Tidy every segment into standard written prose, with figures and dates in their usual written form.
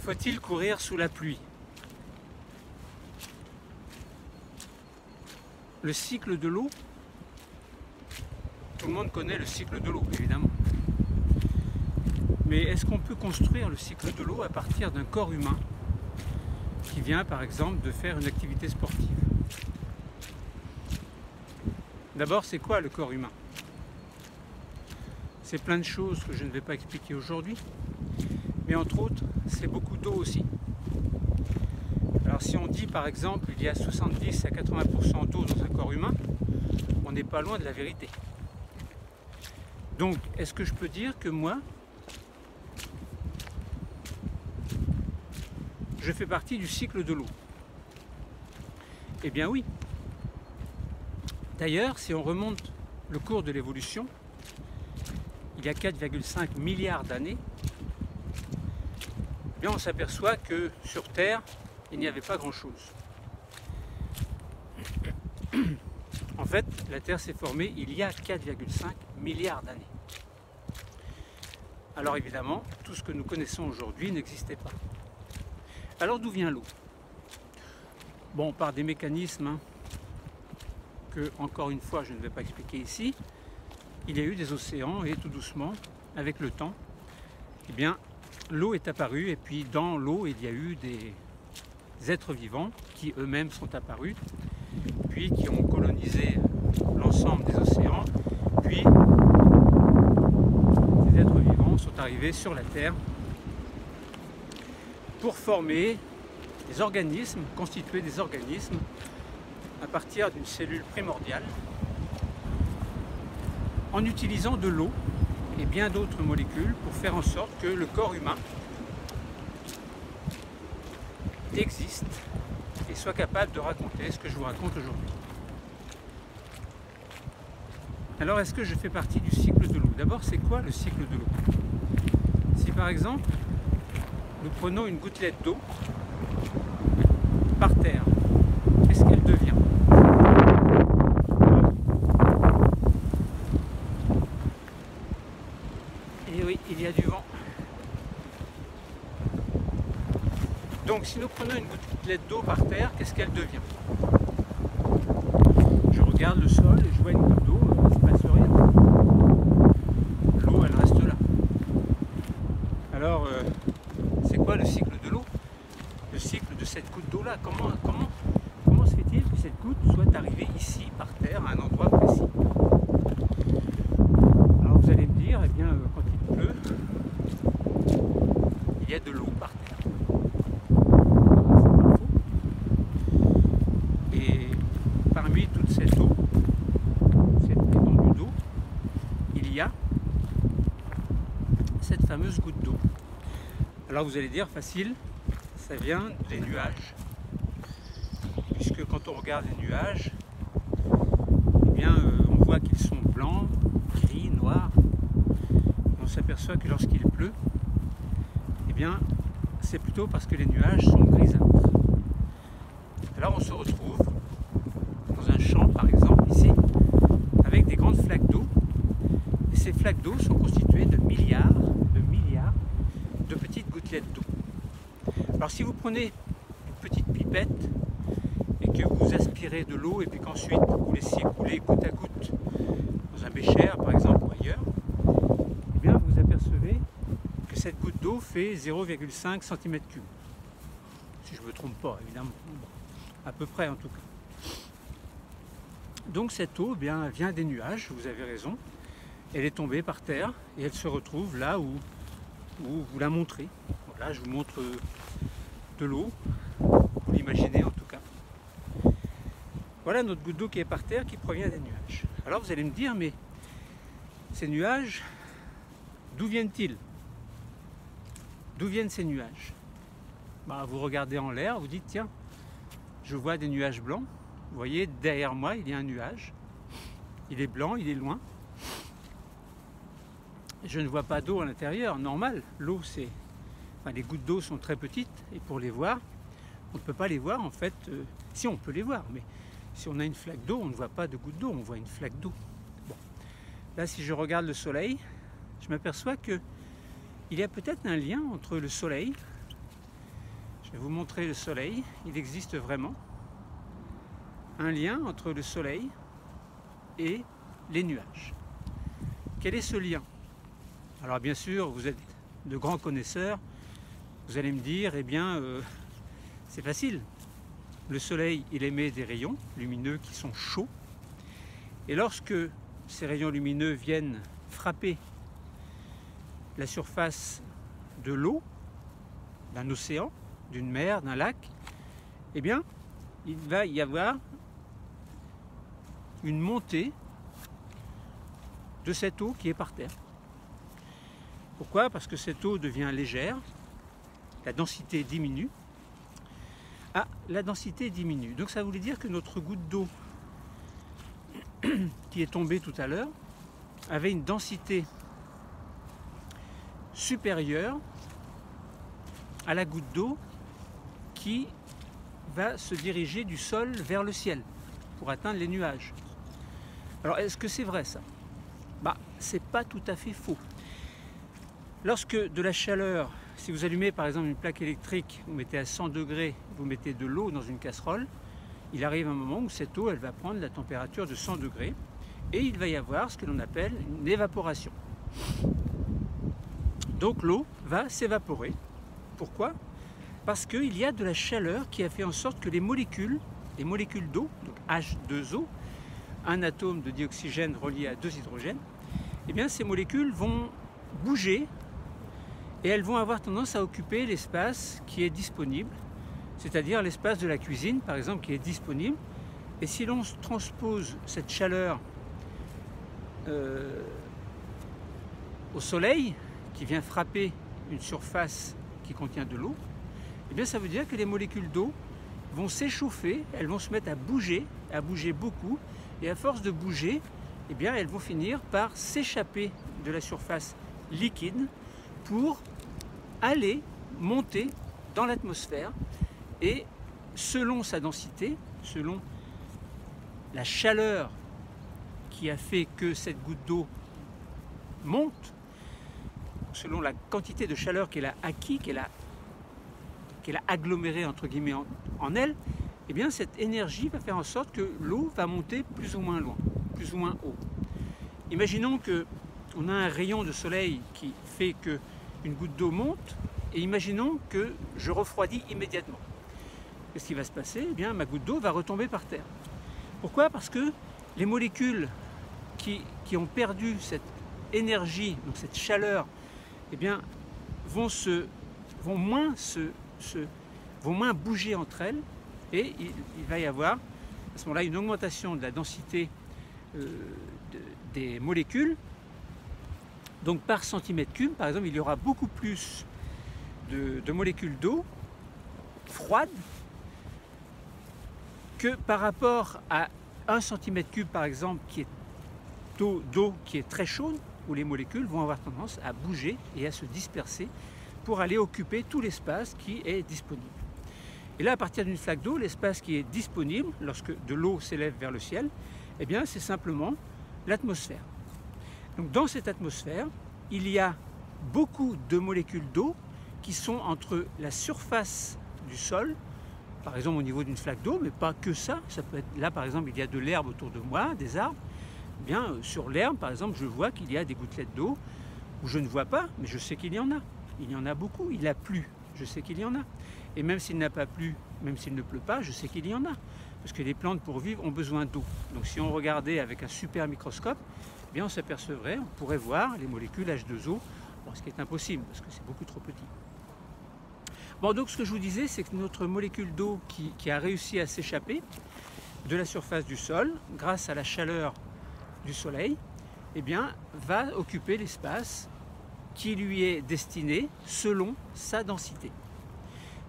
Faut-il courir sous la pluie? Le cycle de l'eau, tout le monde connaît le cycle de l'eau, évidemment. Mais est-ce qu'on peut construire le cycle de l'eau à partir d'un corps humain qui vient, par exemple, de faire une activité sportive? D'abord, c'est quoi le corps humain? C'est plein de choses que je ne vais pas expliquer aujourd'hui, mais entre autres, c'est beaucoup d'eau aussi. Alors si on dit par exemple il y a 70 à 80% d'eau dans un corps humain, on n'est pas loin de la vérité. Donc est-ce que je peux dire que moi, je fais partie du cycle de l'eau? Eh bien oui. D'ailleurs, si on remonte le cours de l'évolution, il y a 4,5 milliards d'années, eh bien on s'aperçoit que sur Terre, il n'y avait pas grand-chose. En fait, la Terre s'est formée il y a 4,5 milliards d'années. Alors évidemment, tout ce que nous connaissons aujourd'hui n'existait pas. Alors d'où vient l'eau? Bon, par des mécanismes que, encore une fois, je ne vais pas expliquer ici. Il y a eu des océans et tout doucement, avec le temps, eh bien, l'eau est apparue et puis dans l'eau, il y a eu des êtres vivants qui eux-mêmes sont apparus, puis qui ont colonisé l'ensemble des océans, puis ces êtres vivants sont arrivés sur la Terre pour former des organismes, constituer des organismes à partir d'une cellule primordiale en utilisant de l'eau et bien d'autres molécules pour faire en sorte que le corps humain existe et soit capable de raconter ce que je vous raconte aujourd'hui. Alors est-ce que je fais partie du cycle de l'eau? D'abord, c'est quoi le cycle de l'eau? Si par exemple, nous prenons une gouttelette d'eau par terre, qu'est-ce qu'elle devient? Et oui, il y a du vent. Donc si nous prenons une gouttelette d'eau par terre, qu'est-ce qu'elle devient? Je regarde le sol et je vois une goutte d'eau, il ne se passe rien. L'eau, elle reste là. Alors, c'est quoi le cycle de l'eau? Le cycle de cette goutte d'eau là, comment se fait-il que cette goutte soit arrivée ici, par terre, à un endroit précis? Alors vous allez me dire, eh bien, quand il pleut, il y a de l'eau par terre. Et parmi toute cette eau, cette étendue d'eau, il y a cette fameuse goutte d'eau. Alors vous allez dire, facile, ça vient des nuages. Puisque quand on regarde les nuages, eh bien, on voit qu'ils sont blancs, gris, noirs. On s'aperçoit que lorsqu'il pleut, eh bien, c'est plutôt parce que les nuages sont grisâtres. Alors on se retrouve dans un champ, par exemple, ici, avec des grandes flaques d'eau. Et ces flaques d'eau sont constituées de milliards de petites gouttelettes d'eau. Alors si vous prenez une petite pipette et que vous aspirez de l'eau et puis qu'ensuite vous laissez couler goutte à goutte dans un bécher, par exemple, ou ailleurs, eh bien vous apercevez que cette goutte d'eau fait 0,5 cm3. Si je ne me trompe pas, évidemment. À peu près en tout cas. Donc cette eau, eh bien, vient des nuages, vous avez raison. Elle est tombée par terre et elle se retrouve là où vous la montrez. Voilà, je vous montre de l'eau, vous l'imaginez en tout cas. Voilà notre goutte d'eau qui est par terre, qui provient des nuages. Alors vous allez me dire, mais ces nuages, d'où viennent-ils? D'où viennent ces nuages? Bah, vous regardez en l'air, vous dites, tiens, je vois des nuages blancs. Vous voyez, derrière moi, il y a un nuage. Il est blanc, il est loin. Je ne vois pas d'eau à l'intérieur, normal. L'eau, c'est... Enfin, les gouttes d'eau sont très petites et pour les voir, on ne peut pas les voir en fait. Si, on peut les voir, mais si on a une flaque d'eau, on ne voit pas de gouttes d'eau, on voit une flaque d'eau. Bon. Là, si je regarde le soleil, je m'aperçois qu'il y a peut-être un lien entre le soleil Je vais vous montrer le soleil. Il existe vraiment un lien entre le soleil et les nuages. Quel est ce lien? Alors bien sûr, vous êtes de grands connaisseurs, vous allez me dire, eh bien, c'est facile. Le soleil, il émet des rayons lumineux qui sont chauds, et lorsque ces rayons lumineux viennent frapper la surface de l'eau, d'un océan, d'une mer, d'un lac, eh bien, il va y avoir une montée de cette eau qui est par terre. Pourquoi? Parce que cette eau devient légère, la densité diminue. Ah, la densité diminue. Donc ça voulait dire que notre goutte d'eau qui est tombée tout à l'heure avait une densité supérieure à la goutte d'eau qui va se diriger du sol vers le ciel pour atteindre les nuages. Alors est-ce que c'est vrai ça? C'est pas tout à fait faux. Lorsque de la chaleur, si vous allumez par exemple une plaque électrique, vous mettez à 100 degrés, vous mettez de l'eau dans une casserole, il arrive un moment où cette eau elle va prendre la température de 100 degrés et il va y avoir ce que l'on appelle une évaporation. Donc l'eau va s'évaporer. Pourquoi? Parce qu'il y a de la chaleur qui a fait en sorte que les molécules d'eau, donc H2O, un atome de dioxygène relié à 2 hydrogènes, eh bien ces molécules vont bouger et elles vont avoir tendance à occuper l'espace qui est disponible, c'est-à-dire l'espace de la cuisine par exemple qui est disponible. Et si l'on transpose cette chaleur au soleil qui vient frapper une surface qui contient de l'eau, eh bien ça veut dire que les molécules d'eau vont s'échauffer, elles vont se mettre à bouger beaucoup, et à force de bouger, eh bien elles vont finir par s'échapper de la surface liquide pour aller monter dans l'atmosphère, et selon sa densité, selon la chaleur qui a fait que cette goutte d'eau monte, selon la quantité de chaleur qu'elle a acquis, qu'elle a agglomérée entre guillemets en elle, eh bien cette énergie va faire en sorte que l'eau va monter plus ou moins loin, plus ou moins haut. Imaginons qu'on a un rayon de soleil qui fait qu'une goutte d'eau monte, et imaginons que je refroidis immédiatement. Qu'est-ce qui va se passer? Eh bien ma goutte d'eau va retomber par terre. Pourquoi? Parce que les molécules qui ont perdu cette énergie, donc cette chaleur, eh bien, vont moins bouger entre elles, et il va y avoir à ce moment-là une augmentation de la densité des molécules. Donc par centimètre cube, par exemple, il y aura beaucoup plus de molécules d'eau froides que par rapport à 1 cm3 par exemple qui est d'eau qui est très chaude, où les molécules vont avoir tendance à bouger et à se disperser pour aller occuper tout l'espace qui est disponible. Et là, à partir d'une flaque d'eau, l'espace qui est disponible lorsque de l'eau s'élève vers le ciel, eh bien c'est simplement l'atmosphère. Donc dans cette atmosphère, il y a beaucoup de molécules d'eau qui sont entre la surface du sol, par exemple au niveau d'une flaque d'eau, mais pas que ça. Ça peut être là, par exemple, il y a de l'herbe autour de moi, des arbres. Eh bien, sur l'herbe, par exemple, je vois qu'il y a des gouttelettes d'eau où je ne vois pas, mais je sais qu'il y en a. Il y en a beaucoup. Il a plu, je sais qu'il y en a. Et même s'il n'a pas plu, même s'il ne pleut pas, je sais qu'il y en a. Parce que les plantes, pour vivre, ont besoin d'eau. Donc si on regardait avec un super microscope, eh bien, on s'apercevrait, on pourrait voir les molécules H2O, bon, ce qui est impossible, parce que c'est beaucoup trop petit. Bon, donc ce que je vous disais, c'est que notre molécule d'eau qui a réussi à s'échapper de la surface du sol, grâce à la chaleur du soleil, eh bien, va occuper l'espace qui lui est destiné selon sa densité.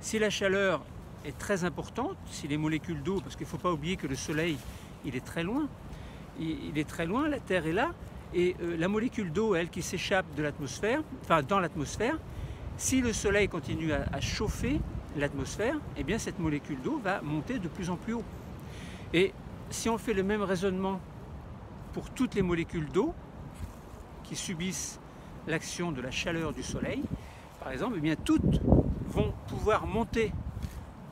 Si la chaleur est très importante, si les molécules d'eau, parce qu'il ne faut pas oublier que le soleil, il est très loin, il est très loin, la Terre est là, et la molécule d'eau, elle, qui s'échappe de l'atmosphère, enfin dans l'atmosphère, si le soleil continue à chauffer l'atmosphère, eh bien cette molécule d'eau va monter de plus en plus haut. Et si on fait le même raisonnement pour toutes les molécules d'eau qui subissent l'action de la chaleur du soleil, par exemple, eh bien toutes vont pouvoir monter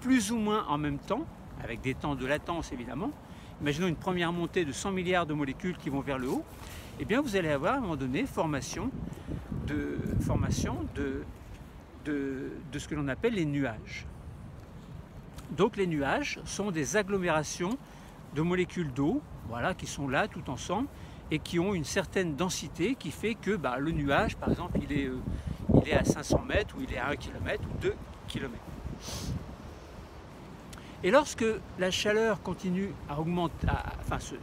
plus ou moins en même temps, avec des temps de latence évidemment. Imaginons une première montée de 100 milliards de molécules qui vont vers le haut. Eh bien, vous allez avoir à un moment donné formation de ce que l'on appelle les nuages. Donc les nuages sont des agglomérations de molécules d'eau, voilà, qui sont là tout ensemble et qui ont une certaine densité qui fait que le nuage, par exemple, il est à 500 mètres ou il est à 1 km ou 2 km. Et lorsque la chaleur continue à augmenter, se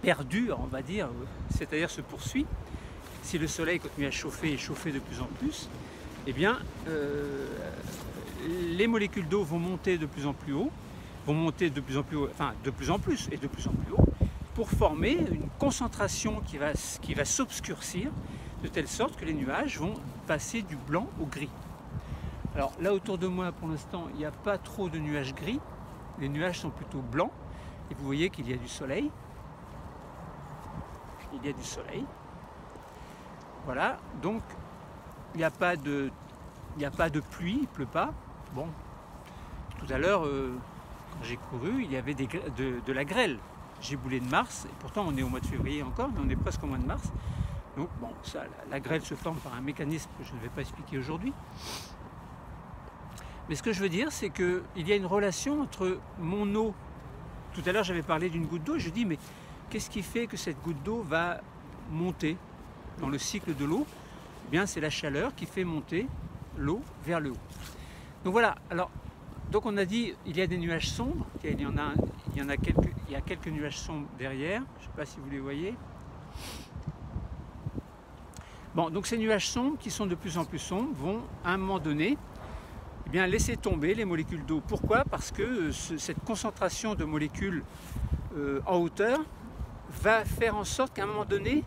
perdure, on va dire, c'est-à-dire se poursuit, si le soleil continue à chauffer et chauffer de plus en plus, eh bien, les molécules d'eau vont monter de plus en plus haut, de plus en plus et de plus en plus haut, pour former une concentration qui va s'obscurcir, de telle sorte que les nuages vont passer du blanc au gris. Alors là autour de moi, pour l'instant, il n'y a pas trop de nuages gris, les nuages sont plutôt blancs, et vous voyez qu'il y a du soleil. Il y a du soleil. Voilà, donc il n'y a pas de pluie, il ne pleut pas. Bon, tout à l'heure, quand j'ai couru, il y avait de la grêle. J'ai boulé de mars, et pourtant on est au mois de février encore, mais on est presque au mois de mars. Donc bon, ça, la grêle se forme par un mécanisme que je ne vais pas expliquer aujourd'hui. Mais ce que je veux dire, c'est qu'il y a une relation entre mon eau. Tout à l'heure, j'avais parlé d'une goutte d'eau, et je dis, mais qu'est-ce qui fait que cette goutte d'eau va monter dans le cycle de l'eau? Eh bien, c'est la chaleur qui fait monter l'eau vers le haut. Donc voilà, donc on a dit, il y a des nuages sombres, il y a quelques nuages sombres derrière, je ne sais pas si vous les voyez. Bon, donc ces nuages sombres, qui sont de plus en plus sombres, vont à un moment donné laisser tomber les molécules d'eau. Pourquoi? Parce que cette concentration de molécules en hauteur va faire en sorte qu'à un moment donné,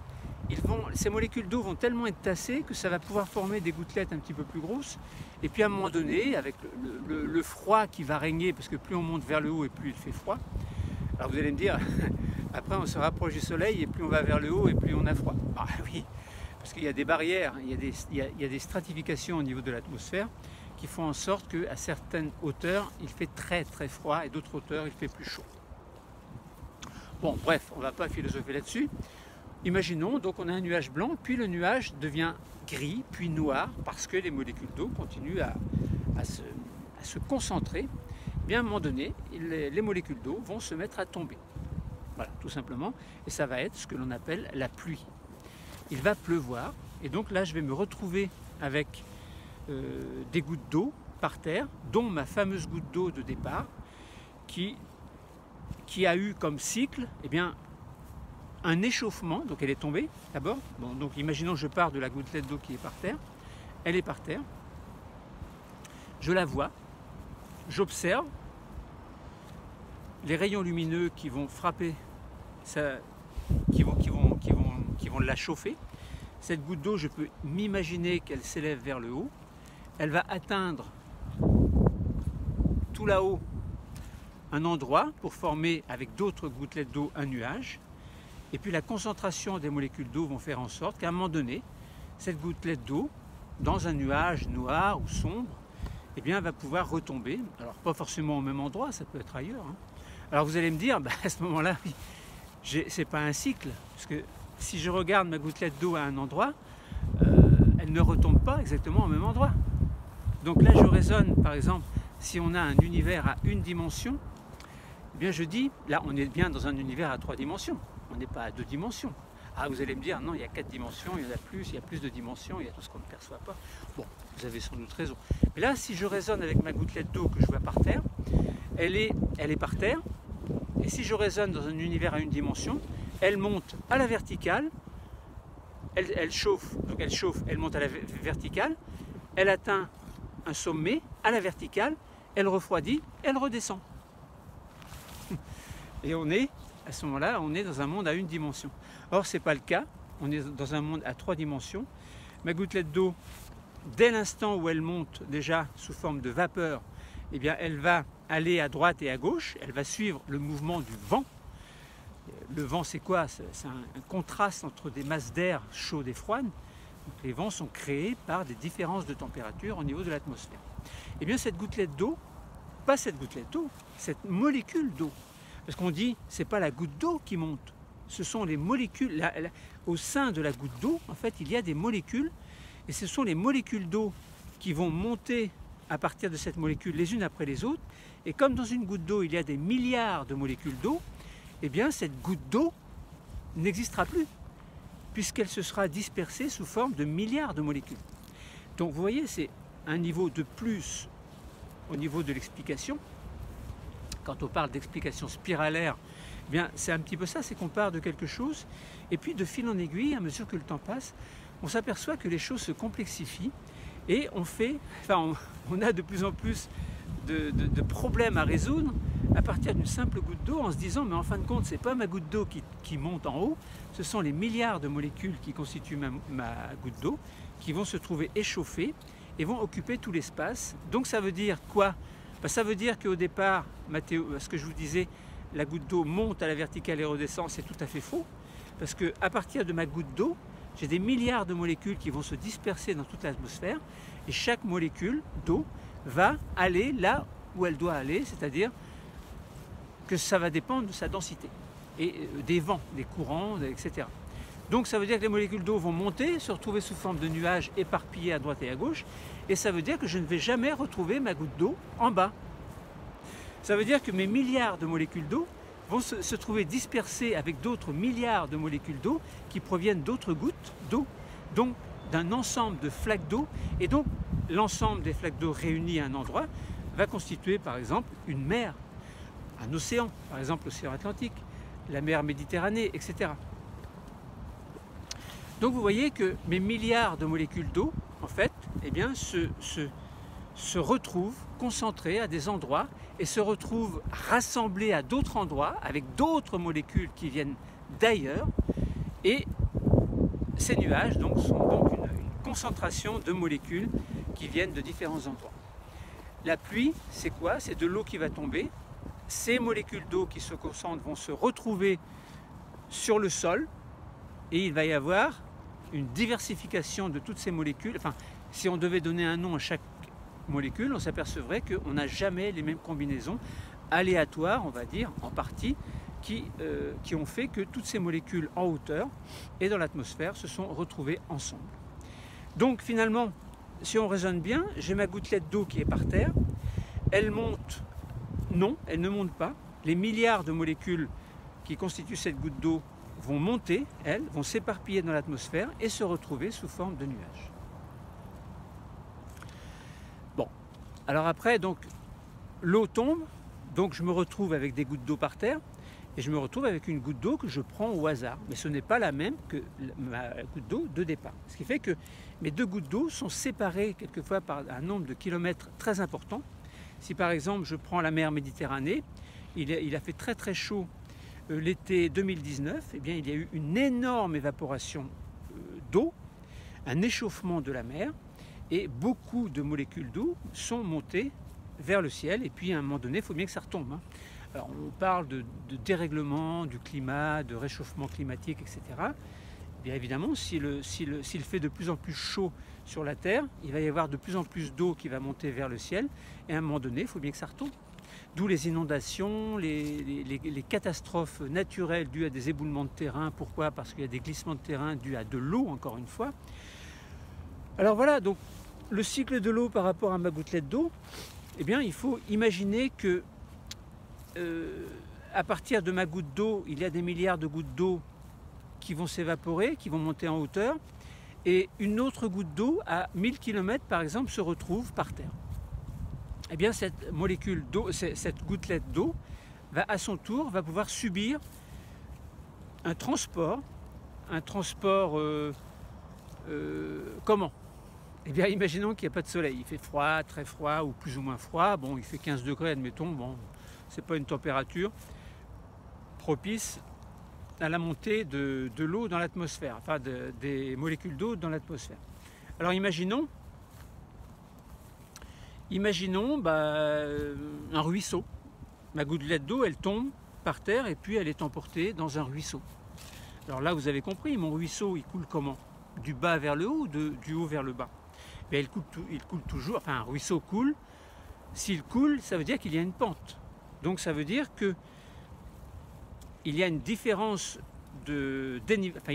ces molécules d'eau vont tellement être tassées que ça va pouvoir former des gouttelettes un petit peu plus grosses. Et puis à un moment donné, avec le froid qui va régner, parce que plus on monte vers le haut et plus il fait froid, alors vous allez me dire, après on se rapproche du soleil et plus on va vers le haut et plus on a froid. Ah oui, parce qu'il y a des barrières, il y a des stratifications au niveau de l'atmosphère qui font en sorte qu'à certaines hauteurs, il fait très très froid et d'autres hauteurs, il fait plus chaud. Bon, bref, on ne va pas philosopher là-dessus. Imaginons, donc on a un nuage blanc, puis le nuage devient gris, puis noir, parce que les molécules d'eau continuent à se concentrer. Bien à un moment donné, les molécules d'eau vont se mettre à tomber. Voilà, tout simplement. Et ça va être ce que l'on appelle la pluie. Il va pleuvoir, et donc là je vais me retrouver avec des gouttes d'eau par terre, dont ma fameuse goutte d'eau de départ, qui a eu comme cycle un échauffement, donc elle est tombée d'abord. Bon, donc imaginons que je pars de la gouttelette d'eau qui est par terre, elle est par terre, je la vois, j'observe les rayons lumineux qui vont frapper, qui vont la chauffer. Cette goutte d'eau, je peux m'imaginer qu'elle s'élève vers le haut, elle va atteindre tout là-haut un endroit pour former avec d'autres gouttelettes d'eau un nuage. Et puis la concentration des molécules d'eau vont faire en sorte qu'à un moment donné, cette gouttelette d'eau, dans un nuage noir ou sombre, va pouvoir retomber. Alors pas forcément au même endroit, ça peut être ailleurs. Alors vous allez me dire, à ce moment-là, c'est pas un cycle, parce que si je regarde ma gouttelette d'eau à un endroit, elle ne retombe pas exactement au même endroit. Donc là je raisonne, par exemple, si on a un univers à une dimension, je dis, là on est bien dans un univers à 3 dimensions. On n'est pas à 2 dimensions. Ah, vous allez me dire, non, il y a 4 dimensions, il y a plus de dimensions, il y a tout ce qu'on ne perçoit pas. Bon, vous avez sans doute raison. Mais là, si je raisonne avec ma gouttelette d'eau que je vois par terre, elle est par terre. Et si je raisonne dans un univers à une dimension, elle monte à la verticale, elle chauffe, donc elle monte à la verticale, elle atteint un sommet à la verticale, elle refroidit, elle redescend. Et on est, à ce moment-là, on est dans un monde à une dimension. Or, ce n'est pas le cas, on est dans un monde à 3 dimensions. Ma gouttelette d'eau, dès l'instant où elle monte déjà sous forme de vapeur, elle va aller à droite et à gauche, elle va suivre le mouvement du vent. Le vent, c'est quoi? C'est un contraste entre des masses d'air chaudes et froides. Donc, les vents sont créés par des différences de température au niveau de l'atmosphère. Cette gouttelette d'eau, pas cette gouttelette d'eau, cette molécule d'eau. Parce qu'on dit, c'est pas la goutte d'eau qui monte, ce sont les molécules. Au sein de la goutte d'eau, en fait, il y a des molécules, et ce sont les molécules d'eau qui vont monter à partir de cette molécule les unes après les autres. Et comme dans une goutte d'eau, il y a des milliards de molécules d'eau, eh bien, cette goutte d'eau n'existera plus, puisqu'elle se sera dispersée sous forme de milliards de molécules. Donc, vous voyez, c'est un niveau de plus au niveau de l'explication. Quand on parle d'explication spiralaire, eh bien, c'est un petit peu ça, c'est qu'on part de quelque chose, et puis de fil en aiguille, à mesure que le temps passe, on s'aperçoit que les choses se complexifient, et on a de plus en plus de problèmes à résoudre à partir d'une simple goutte d'eau, en se disant, mais en fin de compte, c'est pas ma goutte d'eau qui monte en haut, ce sont les milliards de molécules qui constituent ma goutte d'eau, qui vont se trouver échauffées, et vont occuper tout l'espace. Donc ça veut dire quoi? Ça veut dire qu'au départ, Mathéo, ce que je vous disais, la goutte d'eau monte à la verticale et redescend, c'est tout à fait faux. Parce qu'à partir de ma goutte d'eau, j'ai des milliards de molécules qui vont se disperser dans toute l'atmosphère. Et chaque molécule d'eau va aller là où elle doit aller, c'est-à-dire que ça va dépendre de sa densité. Et des vents, des courants, etc. Donc ça veut dire que les molécules d'eau vont monter, se retrouver sous forme de nuages éparpillés à droite et à gauche, et ça veut dire que je ne vais jamais retrouver ma goutte d'eau en bas. Ça veut dire que mes milliards de molécules d'eau vont se trouver dispersées avec d'autres milliards de molécules d'eau qui proviennent d'autres gouttes d'eau, donc d'un ensemble de flaques d'eau, et donc l'ensemble des flaques d'eau réunies à un endroit va constituer par exemple une mer, un océan, par exemple l'océan Atlantique, la mer Méditerranée, etc. Donc vous voyez que mes milliards de molécules d'eau, en fait, eh bien, se retrouvent concentrées à des endroits et se retrouvent rassemblées à d'autres endroits avec d'autres molécules qui viennent d'ailleurs. Et ces nuages donc, sont donc une concentration de molécules qui viennent de différents endroits. La pluie, c'est quoi? C'est de l'eau qui va tomber. Ces molécules d'eau qui se concentrent vont se retrouver sur le sol et il va y avoir une diversification de toutes ces molécules. Enfin, si on devait donner un nom à chaque molécule, on s'apercevrait qu'on n'a jamais les mêmes combinaisons aléatoires, on va dire, en partie, qui ont fait que toutes ces molécules en hauteur et dans l'atmosphère se sont retrouvées ensemble. Donc finalement, si on raisonne bien, j'ai ma gouttelette d'eau qui est par terre, elle monte, non, elle ne monte pas, les milliards de molécules qui constituent cette goutte d'eau vont monter, elles, vont s'éparpiller dans l'atmosphère et se retrouver sous forme de nuages. Bon, alors après, donc, l'eau tombe, donc je me retrouve avec des gouttes d'eau par terre, et je me retrouve avec une goutte d'eau que je prends au hasard. Mais ce n'est pas la même que ma goutte d'eau de départ. Ce qui fait que mes deux gouttes d'eau sont séparées quelquefois par un nombre de kilomètres très important. Si par exemple je prends la mer Méditerranée, il a fait très très chaud l'été 2019, eh bien, il y a eu une énorme évaporation d'eau, un échauffement de la mer, et beaucoup de molécules d'eau sont montées vers le ciel, et puis à un moment donné, il faut bien que ça retombe. Hein. Alors, on parle de dérèglement du climat, de réchauffement climatique, etc. Bien évidemment, s'il fait de plus en plus chaud sur la Terre, il va y avoir de plus en plus d'eau qui va monter vers le ciel, et à un moment donné, il faut bien que ça retombe. D'où les inondations, les catastrophes naturelles dues à des éboulements de terrain. Pourquoi? Parce qu'il y a des glissements de terrain dus à de l'eau, encore une fois. Alors voilà, donc le cycle de l'eau par rapport à ma gouttelette d'eau, eh bien, il faut imaginer que à partir de ma goutte d'eau, il y a des milliards de gouttes d'eau qui vont s'évaporer, qui vont monter en hauteur, et une autre goutte d'eau à 1000 km par exemple se retrouve par terre. Eh bien cette molécule d'eau, cette gouttelette d'eau, va à son tour pouvoir subir un transport comment? Eh bien imaginons qu'il n'y a pas de soleil, il fait froid, très froid ou plus ou moins froid, bon il fait 15 degrés admettons, bon c'est pas une température propice à la montée de l'eau dans l'atmosphère, enfin des molécules d'eau dans l'atmosphère. Alors imaginons un ruisseau. Ma gouttelette d'eau, elle tombe par terre et puis elle est emportée dans un ruisseau. Alors là, vous avez compris, mon ruisseau, il coule comment? Du bas vers le haut ou du haut vers le bas? Bien, il coule toujours, enfin un ruisseau coule S'il coule, ça veut dire qu'il y a une pente. Donc ça veut dire que il y a une différence il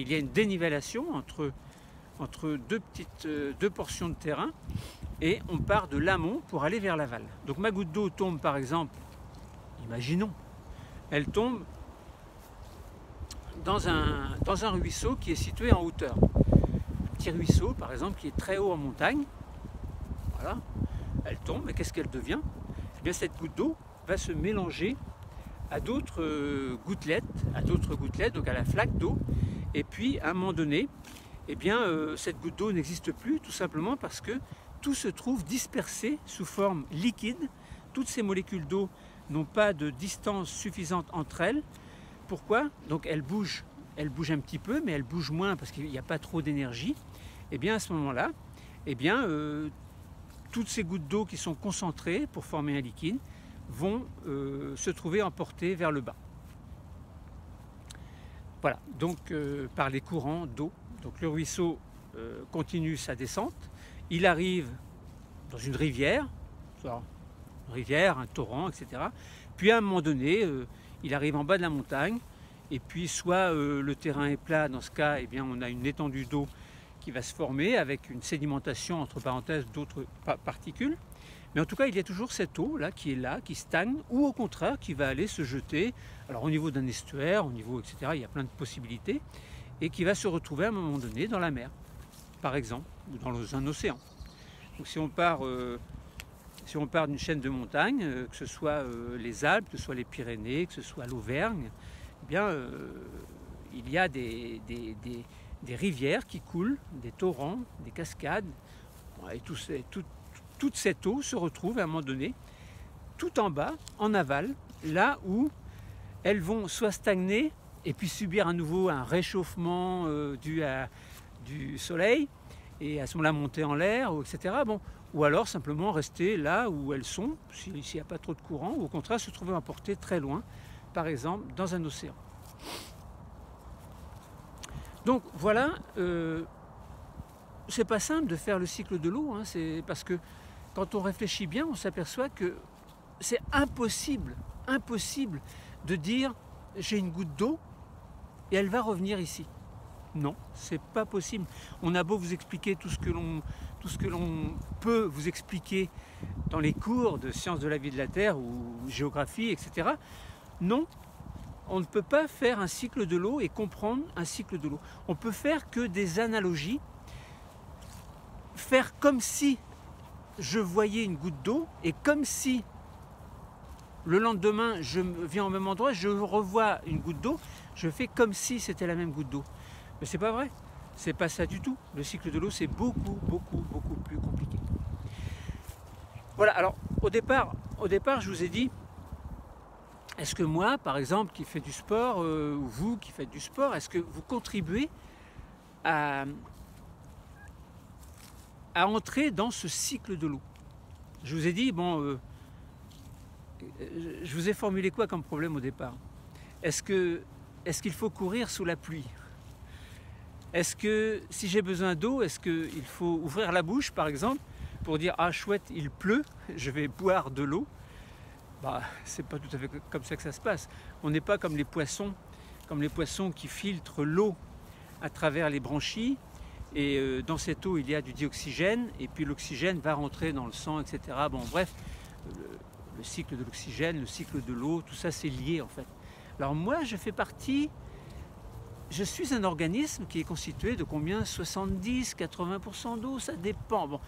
y a une dénivellation entre deux portions de terrain, et on part de l'amont pour aller vers l'aval. Donc ma goutte d'eau tombe, par exemple, imaginons, elle tombe dans un ruisseau qui est situé en hauteur. Un petit ruisseau, par exemple, qui est très haut en montagne. Voilà, elle tombe, et qu'est-ce qu'elle devient? Eh bien, cette goutte d'eau va se mélanger à d'autres gouttelettes, donc à la flaque d'eau, et puis à un moment donné, eh bien, cette goutte d'eau n'existe plus, tout simplement parce que tout se trouve dispersé sous forme liquide. Toutes ces molécules d'eau n'ont pas de distance suffisante entre elles. Pourquoi? Donc elles bougent un petit peu, mais elles bougent moins parce qu'il n'y a pas trop d'énergie. Et bien à ce moment-là, eh bien, toutes ces gouttes d'eau qui sont concentrées pour former un liquide vont se trouver emportées vers le bas. Voilà, donc par les courants d'eau. Donc le ruisseau continue sa descente, il arrive dans une rivière, un torrent, etc. Puis à un moment donné, il arrive en bas de la montagne, et puis soit le terrain est plat, dans ce cas, eh bien, on a une étendue d'eau qui va se former avec une sédimentation, entre parenthèses, d'autres particules. Mais en tout cas, il y a toujours cette eau là, qui stagne, ou au contraire, qui va aller se jeter, alors au niveau d'un estuaire, au niveau, etc., il y a plein de possibilités, et qui va se retrouver à un moment donné dans la mer, par exemple, ou dans un océan. Donc si on part d'une chaîne de montagnes, que ce soit les Alpes, que ce soit les Pyrénées, que ce soit l'Auvergne, eh bien, il y a des rivières qui coulent, des torrents, des cascades, et toute cette eau se retrouve à un moment donné, tout en bas, en aval, là où elles vont soit stagner, et puis subir à nouveau un réchauffement du soleil, et à ce moment-là monter en l'air, etc. Bon, ou alors simplement rester là où elles sont, s'il n'y a pas trop de courant, ou au contraire se trouver emportées très loin, par exemple dans un océan. Donc voilà, c'est pas simple de faire le cycle de l'eau, hein, c'est parce que quand on réfléchit bien, on s'aperçoit que c'est impossible de dire j'ai une goutte d'eau et elle va revenir ici. Non, c'est pas possible. On a beau vous expliquer tout ce que l'on peut vous expliquer dans les cours de sciences de la vie de la Terre ou géographie, etc. Non, on ne peut pas faire un cycle de l'eau et comprendre un cycle de l'eau. On peut faire que des analogies, faire comme si je voyais une goutte d'eau et comme si le lendemain je viens au même endroit, je revois une goutte d'eau, je fais comme si c'était la même goutte d'eau. Mais c'est pas vrai, c'est pas ça du tout. Le cycle de l'eau, c'est beaucoup plus compliqué. Voilà, alors au départ, je vous ai dit, est-ce que moi, par exemple, qui fais du sport, ou vous qui faites du sport, est-ce que vous contribuez à entrer dans ce cycle de l'eau? Je vous ai dit, bon, je vous ai formulé quoi comme problème au départ? Est-ce qu'il faut courir sous la pluie? Est-ce que si j'ai besoin d'eau, est-ce qu'il faut ouvrir la bouche par exemple pour dire ah chouette il pleut, je vais boire de l'eau? Bah c'est pas tout à fait comme ça que ça se passe. On n'est pas comme les poissons qui filtrent l'eau à travers les branchies, et dans cette eau il y a du dioxygène, et puis l'oxygène va rentrer dans le sang, etc. Bon bref, le cycle de l'oxygène, le cycle de l'eau, tout ça c'est lié en fait. Alors moi je suis un organisme qui est constitué de combien? 70-80% d'eau, ça dépend. Bon,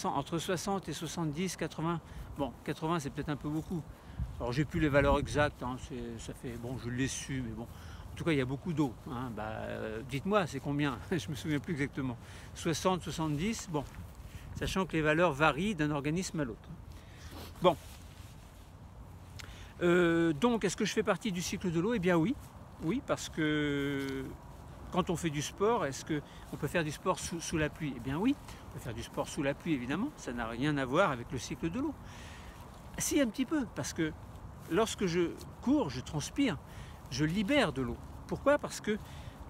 entre 60 et 70, 80. Bon, 80 c'est peut-être un peu beaucoup. Alors j'ai plus les valeurs exactes, hein, ça fait, bon je l'ai su, mais bon. En tout cas il y a beaucoup d'eau. Hein, dites-moi c'est combien? Je me souviens plus exactement. 60, 70, bon. Sachant que les valeurs varient d'un organisme à l'autre. Bon. Donc est-ce que je fais partie du cycle de l'eau? Eh bien oui. Oui, parce que quand on fait du sport, est-ce qu'on peut faire du sport sous la pluie? Eh bien oui, on peut faire du sport sous la pluie évidemment, ça n'a rien à voir avec le cycle de l'eau. Si, un petit peu, parce que lorsque je cours, je transpire, je libère de l'eau. Pourquoi? Parce que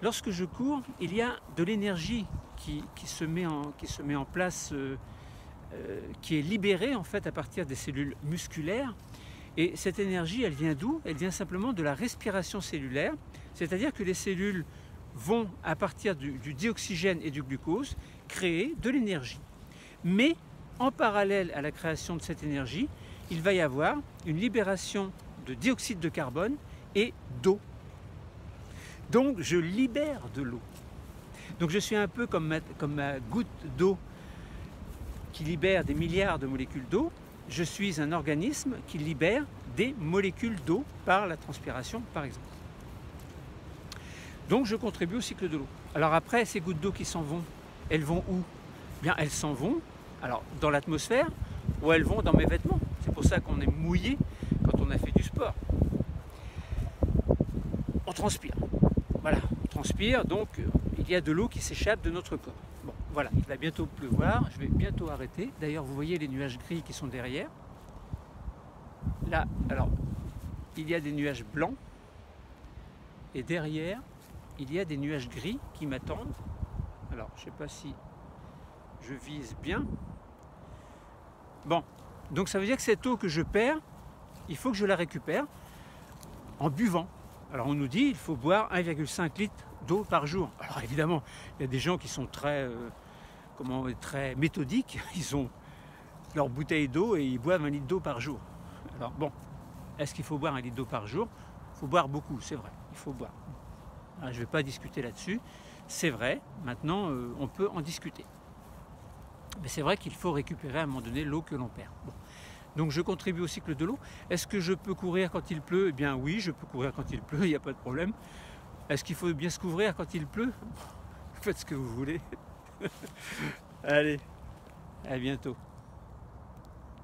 lorsque je cours, il y a de l'énergie qui se met en place qui est libérée en fait à partir des cellules musculaires. Et cette énergie, elle vient d'où? Elle vient simplement de la respiration cellulaire, c'est-à-dire que les cellules vont, à partir du dioxygène et du glucose, créer de l'énergie. Mais en parallèle à la création de cette énergie, il va y avoir une libération de dioxyde de carbone et d'eau. Donc je libère de l'eau. Donc je suis un peu comme ma goutte d'eau qui libère des milliards de molécules d'eau. Je suis un organisme qui libère des molécules d'eau par la transpiration, par exemple. Donc je contribue au cycle de l'eau. Alors après, ces gouttes d'eau qui s'en vont, elles vont où? Bien, elles s'en vont alors, dans l'atmosphère ou elles vont dans mes vêtements. C'est pour ça qu'on est mouillé quand on a fait du sport. On transpire. Voilà, on transpire, donc il y a de l'eau qui s'échappe de notre corps. Bon, voilà, il va bientôt pleuvoir, je vais bientôt arrêter. D'ailleurs, vous voyez les nuages gris qui sont derrière. Là, alors, il y a des nuages blancs. Et derrière, il y a des nuages gris qui m'attendent. Alors, je ne sais pas si je vise bien. Bon, donc ça veut dire que cette eau que je perds, il faut que je la récupère en buvant. Alors on nous dit qu'il faut boire 1,5 litre d'eau par jour. Alors évidemment, il y a des gens qui sont très méthodiques. Ils ont leur bouteille d'eau et ils boivent 1 litre d'eau par jour. Alors bon, est-ce qu'il faut boire 1 litre d'eau par jour? Il faut boire beaucoup, c'est vrai, il faut boire. Alors, je ne vais pas discuter là-dessus, c'est vrai, maintenant on peut en discuter. Mais c'est vrai qu'il faut récupérer à un moment donné l'eau que l'on perd. Bon. Donc je contribue au cycle de l'eau. Est-ce que je peux courir quand il pleut? Eh bien oui, je peux courir quand il pleut, il n'y a pas de problème. Est-ce qu'il faut bien se couvrir quand il pleut? Faites ce que vous voulez. Allez, à bientôt.